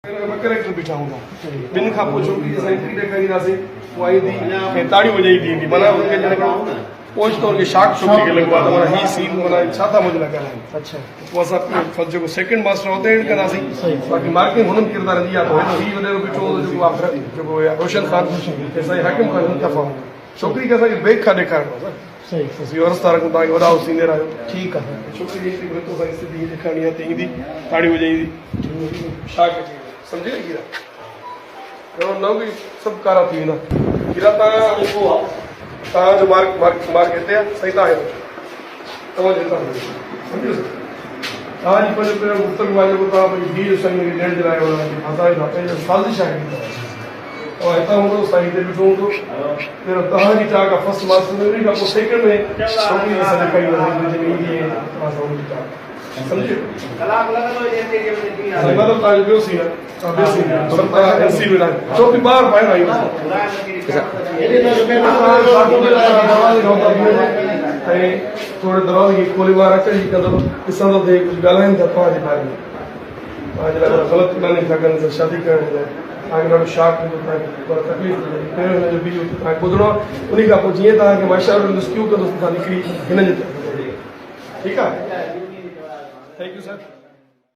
Character बीठा हूंदा बिन खां पोइ छोकिरी असां एंट्री ॾेखारींदासीं उहा ईंदी ऐं ताड़ियूं वॼाईंदी ईंदी माना हुनखे ॼण पहुचतो हुनखे शाक छोकिरी खे लॻो आहे त माना हीअ सीन माना छा था मुंहिंजे लाइ ॻाल्हाइनि। अच्छा पोइ असां जेको सेकेंड मास्टर आहे हुते एंड कंदासीं बाक़ी मार्किंग हुननि किरदार ईंदी आहे त हीअ वॾेरो बीठो हूंदो जेको आहे जेको रोशन ख़ान साईं हाकिम ख़ान मुंतफ़ा हूंदो छोकिरी खे असांखे बेग खां ॾेखारिणो आहे सही बसि इहो रस्ता रखूं तव्हांखे वॾा सीनियर आहियो ठीक है छोकिरी जी एंट्री हितो साईं स्थिति ॾेखारणी आहे त ईंदी ताड़ियूं वॼाईंदी शाक अची वेंदो सम्झे न हीरा न बि सभु कारा थी वेंदा हीरा तव्हांजो मार्क हिते आहे साईं तव्हां हितां सम्झो तव्हांजी पंहिंजो पहिरियों मुस्तक़बिल आहे जेको तव्हां पंहिंजी धीउ साईं खे ॾियण जे लाइ असांजो पंहिंजो साज़िश आहे तव्हां हितां हूंदो साईं हिते बीठो हूंदो पहिरियों तव्हांजी चाक आहे फर्स्ट मार्क्स में उन खां पोइ सेकेंड में छोकिरी जी सॼी कई ईंदी आहे सम्झो मतिलबु तव्हांजो ॿियो सीन आहे एनसी में छोकिरी ॿार पाइण आई ऐं थोरे दरवाज़े खे खोले ॿार अचनि कंदो ॾिसंदो थिए कुझु ॻाल्हाइनि था तव्हांजे बारे में तव्हांजे लाइ ग़लति प्लानिंग था कनि त शादी करण लाइ तव्हांखे ॾाढो शॉक हूंदो तव्हांखे तकलीफ़ पहिरियों हिनजो बीजो तव्हांखे ॿुधणो आहे उन खां पोइ जीअं तव्हांखे मां इशारो ॾींदुसि क्यों कंदुसि तव्हां निकिरी हिन जे ठीकु आहे थैंक यू सर।